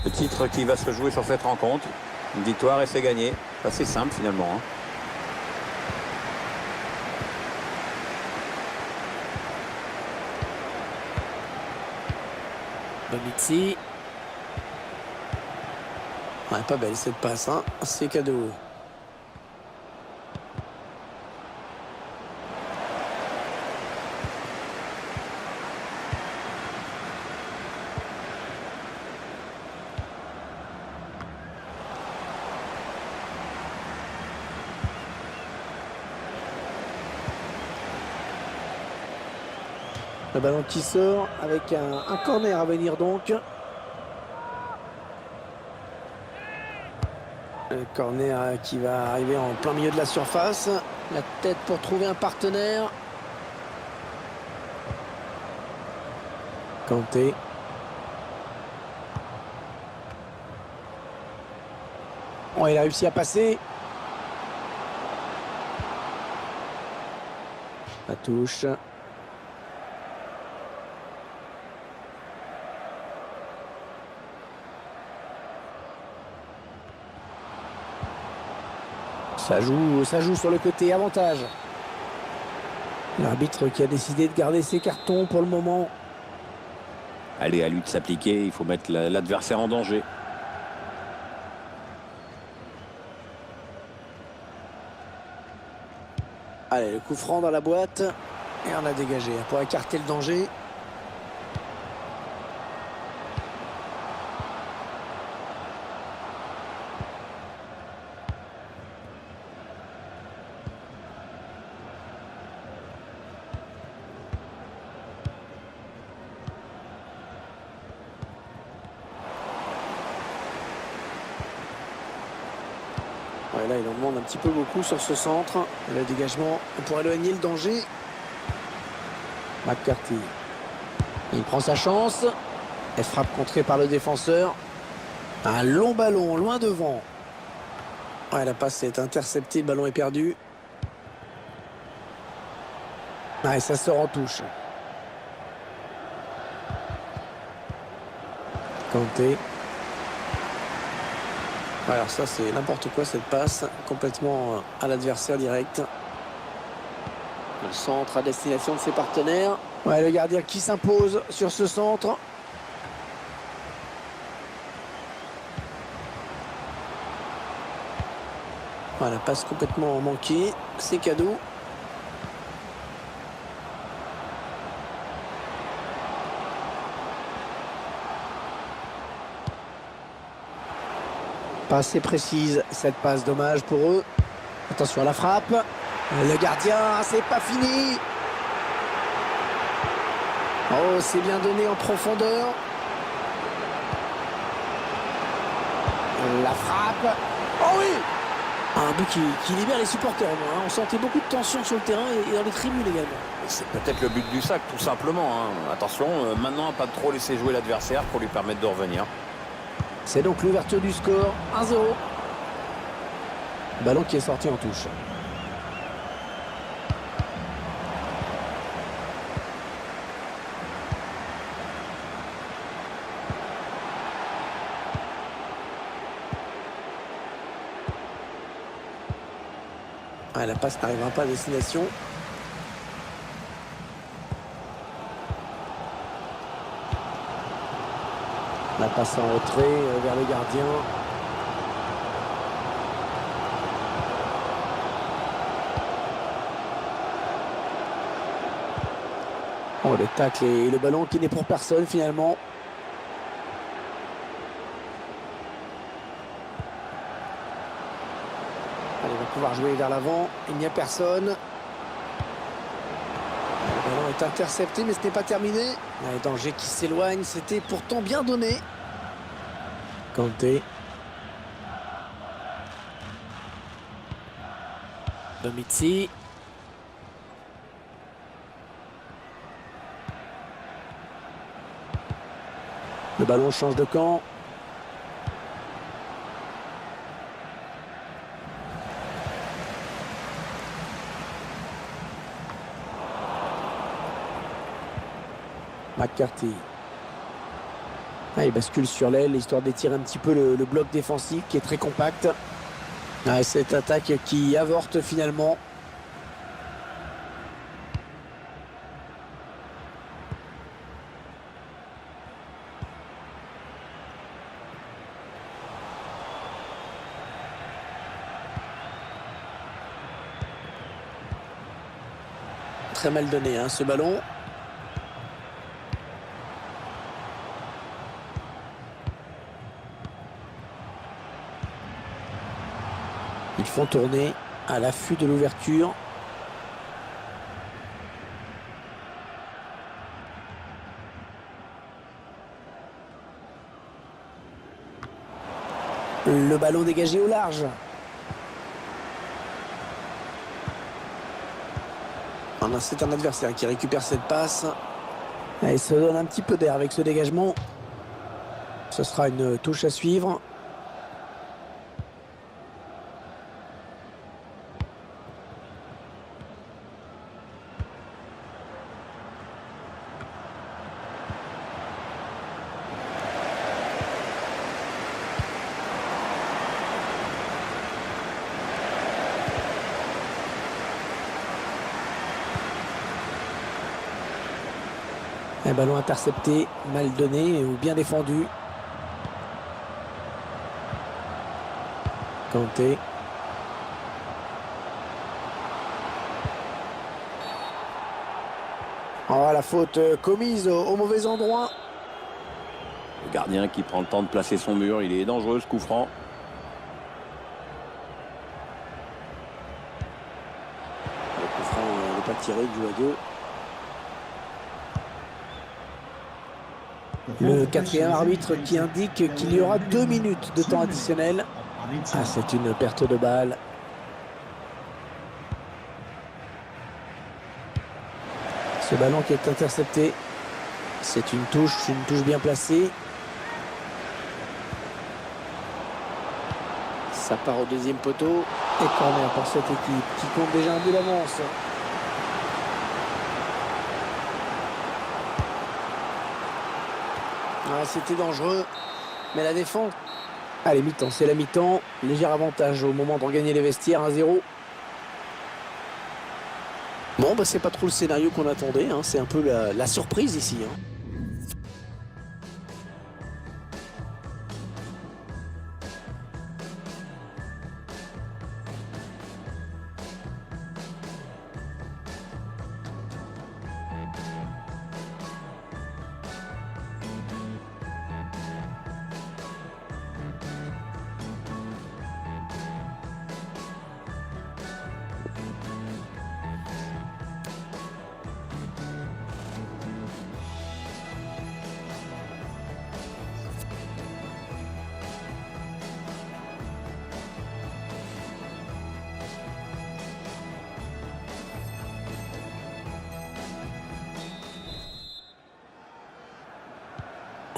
Le titre qui va se jouer sur cette rencontre. Une victoire et c'est gagné. C'est assez simple finalement. Hein. Bonucci. Ouais, pas belle cette passe, hein. C'est cadeau. Le ballon qui sort avec un corner à venir donc. Le corner qui va arriver en plein milieu de la surface. La tête pour trouver un partenaire. Kanté. Oh, il a réussi à passer. La touche. Ça joue sur le côté, avantage. L'arbitre qui a décidé de garder ses cartons pour le moment. Allez, à lui de s'appliquer, il faut mettre l'adversaire en danger. Allez, le coup franc dans la boîte. Et on a dégagé pour écarter le danger. Ouais, là, il en demande un petit peu beaucoup sur ce centre. Le dégagement pour éloigner le danger. McCarthy. Il prend sa chance. Elle frappe contrée par le défenseur. Un long ballon, loin devant. Ouais, la passe est interceptée, le ballon est perdu. Ouais, ça sort en touche. Kanté. Alors ça c'est n'importe quoi cette passe, complètement à l'adversaire direct. Le centre à destination de ses partenaires. Ouais, le gardien qui s'impose sur ce centre. Voilà, passe complètement manquée, c'est cadeau. Pas assez précise cette passe, dommage pour eux. Attention à la frappe. Le gardien, c'est pas fini. Oh, c'est bien donné en profondeur. La frappe. Oh oui! Un but qui libère les supporters. Hein. On sentait beaucoup de tension sur le terrain et dans les tribunes également. C'est peut-être le but du sac, tout simplement. Hein. Attention, maintenant, pas trop laisser jouer l'adversaire pour lui permettre de revenir. C'est donc l'ouverture du score, 1-0. Ballon qui est sorti en touche. Ah, la passe n'arrivera pas à destination. La passe en retrait vers le gardien. Oh, le tacle et le ballon qui n'est pour personne finalement. Allez, il va pouvoir jouer vers l'avant. Il n'y a personne. Le ballon est intercepté, mais ce n'est pas terminé. Le danger qui s'éloigne, c'était pourtant bien donné. Kanté. Bonucci. Le ballon change de camp. McCarthy. Ah, il bascule sur l'aile, histoire d'étirer un petit peu le bloc défensif qui est très compact. Ah, cette attaque qui avorte finalement. Très mal donné hein, ce ballon. Ils font tourner à l'affût de l'ouverture. Le ballon dégagé au large. C'est un adversaire qui récupère cette passe. Et il se donne un petit peu d'air avec ce dégagement. Ce sera une touche à suivre. Un ballon intercepté, mal donné ou bien défendu. Kanté. Oh, la faute commise au mauvais endroit. Le gardien qui prend le temps de placer son mur. Il est dangereux ce coup franc. Le coup franc n'est pas tiré du à 2. Le quatrième arbitre qui indique qu'il y aura 2 minutes de temps additionnel. Ah, c'est une perte de balle. Ce ballon qui est intercepté. C'est une touche bien placée. Ça part au deuxième poteau. Et corner pour cette équipe qui compte déjà un but d'avance. Ah, c'était dangereux, mais la défense... Allez, mi-temps, c'est la mi-temps. Léger avantage au moment de regagner les vestiaires, 1-0. Bon, bah, c'est pas trop le scénario qu'on attendait. Hein. C'est un peu la surprise ici. Hein.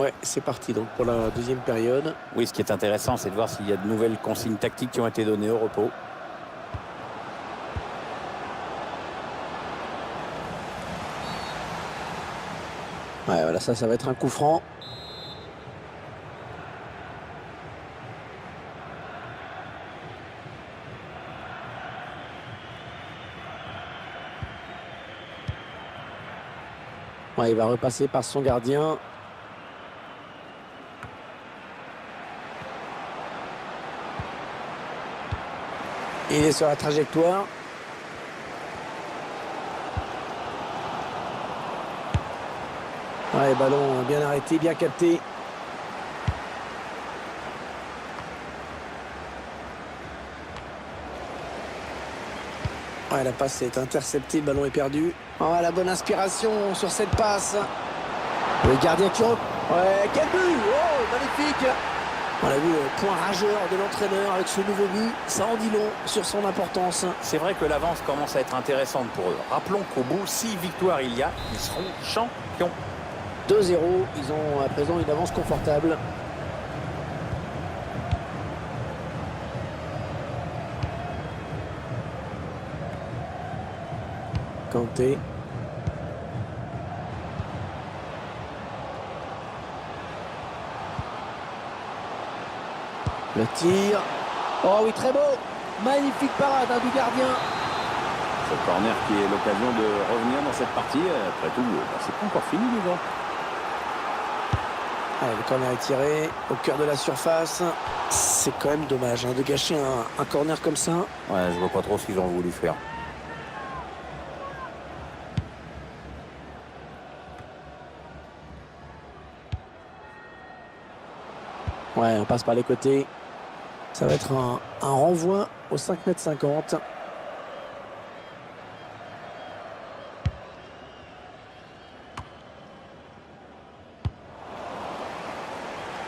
Ouais, c'est parti donc pour la deuxième période. Oui, ce qui est intéressant, c'est de voir s'il y a de nouvelles consignes tactiques qui ont été données au repos. Ouais, voilà, ça va être un coup franc. Ouais, il va repasser par son gardien. Il est sur la trajectoire. Ouais, ballon bien arrêté, bien capté. Ouais, la passe est interceptée, le ballon est perdu. Oh, la bonne inspiration sur cette passe. Le gardien qui rentre. Ouais, quel but! Oh, magnifique! On a vu le point rageur de l'entraîneur avec ce nouveau but. Ça en dit long sur son importance. C'est vrai que l'avance commence à être intéressante pour eux. Rappelons qu'au bout, si victoire il y a, ils seront champions. 2-0, ils ont à présent une avance confortable. Kanté. Le tir. Oh oui, très beau. Magnifique parade du gardien. Ce corner qui est l'occasion de revenir dans cette partie. Après tout, c'est pas encore fini, les gars. Allez, le corner est tiré au cœur de la surface. C'est quand même dommage de gâcher un corner comme ça. Ouais, je vois pas trop ce qu'ils ont voulu faire. Ouais, on passe par les côtés. Ça va être un renvoi au 5,50 m.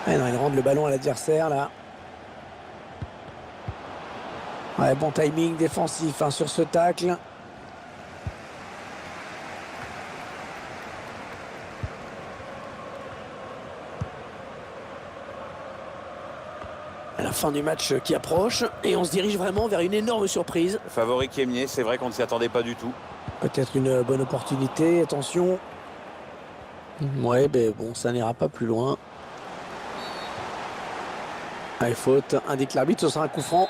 Ah non, il rend le ballon à l'adversaire là. Ouais, bon timing défensif sur ce tacle. À la fin du match qui approche et on se dirige vraiment vers une énorme surprise. Favori Kiemnier, c'est vrai qu'on ne s'y attendait pas du tout. Peut-être une bonne opportunité, attention. Ouais, ben bon, ça n'ira pas plus loin. Allez, faute, indique l'arbitre, ce sera un coup franc.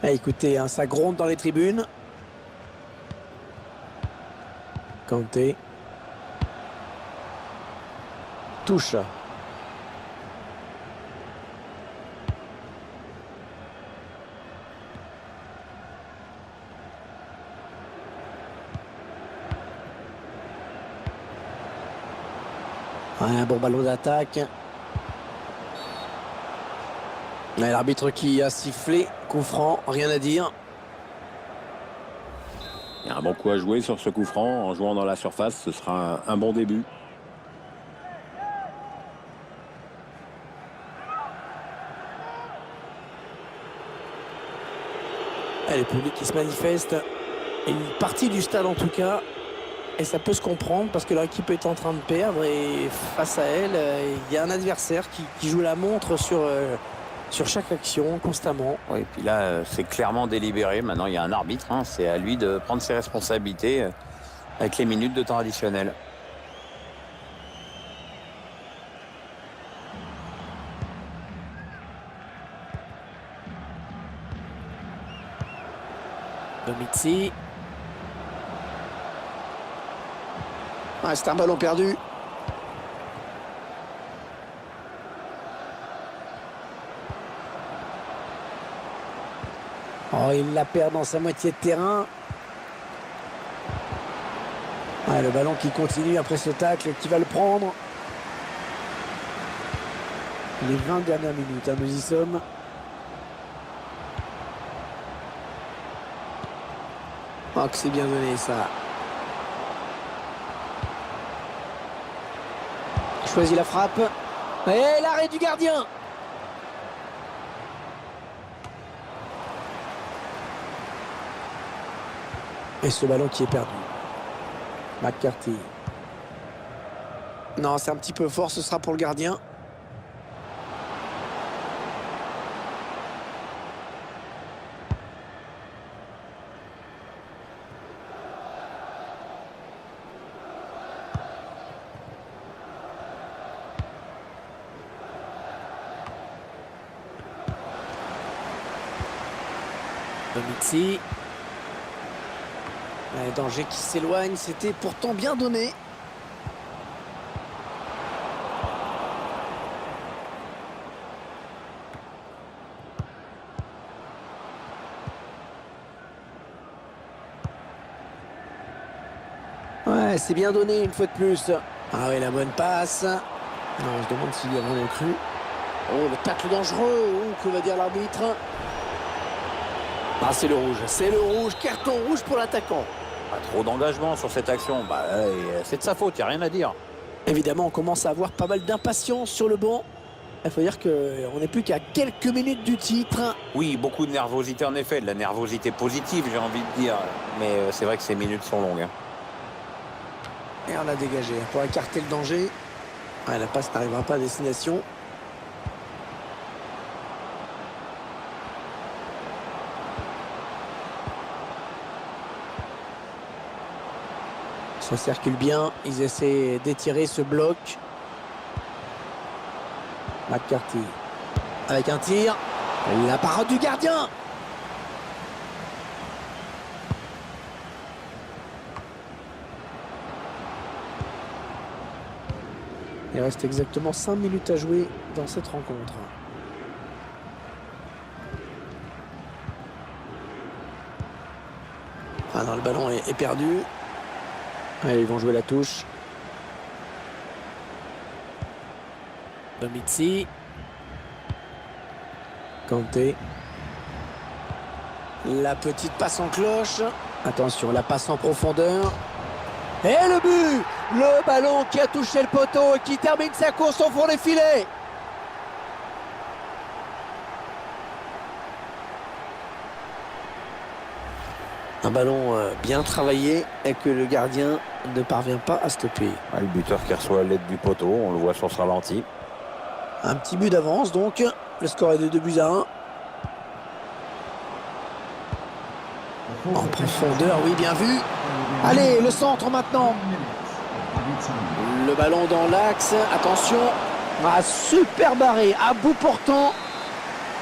Ah, écoutez, ça gronde dans les tribunes. Kanté. Touche. Un bon ballon d'attaque. L'arbitre qui a sifflé, coup franc, rien à dire. Il y a un bon coup à jouer sur ce coup franc. En jouant dans la surface, ce sera un bon début. Le public qui se manifeste. Une partie du stade en tout cas. Et ça peut se comprendre parce que leur équipe est en train de perdre. Et face à elle, il y a un adversaire qui joue la montre sur chaque action constamment. Oui, et puis là, c'est clairement délibéré. Maintenant, il y a un arbitre. C'est à lui de prendre ses responsabilités avec les minutes de temps additionnel. Domitzi. C'est un ballon perdu. Oh, il la perd dans sa moitié de terrain. Le ballon qui continue après ce tacle, qui va le prendre. Les 20 dernières minutes, nous y sommes. Oh, que c'est bien donné ça. Il choisit la frappe. Et l'arrêt du gardien. Et ce ballon qui est perdu. McCarthy. Non, c'est un petit peu fort, ce sera pour le gardien. Domitzi. Danger qui s'éloigne, c'était pourtant bien donné. Ouais, c'est bien donné une fois de plus. Ah oui, la bonne passe. Non, on se demande s'il y a vraiment cru. Oh, le tacle dangereux. Oh, que va dire l'arbitre? Ah, c'est le rouge, carton rouge pour l'attaquant. Pas trop d'engagement sur cette action. C'est de sa faute, il n'y a rien à dire. Évidemment, on commence à avoir pas mal d'impatience sur le banc. Il faut dire qu'on n'est plus qu'à quelques minutes du titre. Oui, beaucoup de nervosité en effet, de la nervosité positive, j'ai envie de dire. Mais c'est vrai que ces minutes sont longues. Et on l'a dégagé pour écarter le danger. La passe n'arrivera pas à destination. Ça circule bien. Ils essaient d'étirer ce bloc. McCarthy. Avec un tir. La parade du gardien. Il reste exactement 5 minutes à jouer dans cette rencontre. Ah non, le ballon est perdu. Allez, ils vont jouer la touche. Domitzi. Kanté. La petite passe en cloche. Attention, la passe en profondeur. Et le but! Le ballon qui a touché le poteau et qui termine sa course au fond des filets. Un ballon bien travaillé et que le gardien ne parvient pas à stopper. Le buteur qui reçoit l'aide du poteau, on le voit sur ce ralenti. Un petit but d'avance donc. Le score est de 2-1. En profondeur, oui, bien vu. Allez, le centre maintenant. Le ballon dans l'axe. Attention. Ah, super barré, à bout portant.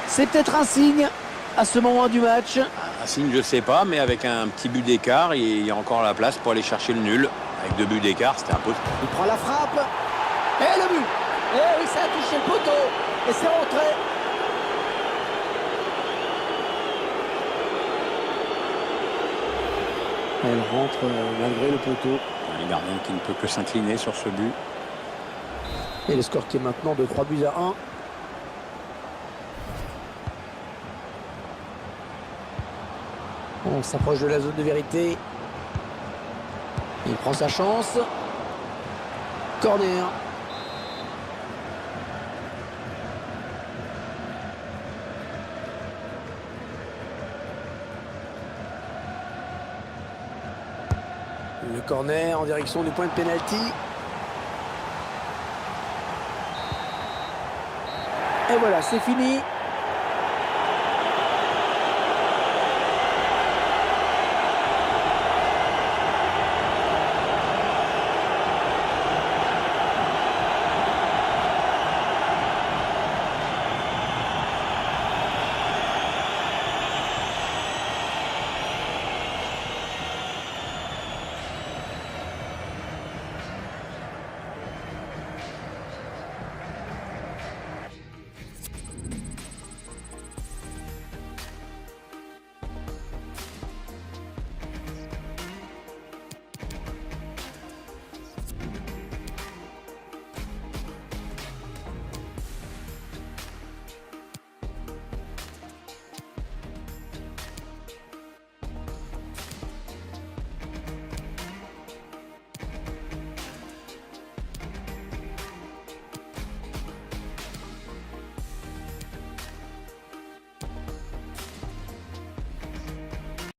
C'est peut-être un signe à ce moment du match. Un signe, je sais pas, mais avec un petit but d'écart, il y a encore la place pour aller chercher le nul. Avec 2 buts d'écart, c'était impossible. Il prend la frappe. Et le but. Et oui, ça a touché le poteau. Et c'est rentré. Elle rentre malgré le poteau. Un gardien qui ne peut que s'incliner sur ce but. Et le score qui est maintenant de 3-1. On s'approche de la zone de vérité. Il prend sa chance. Corner. Le corner en direction du point de pénalty. Et voilà, c'est fini.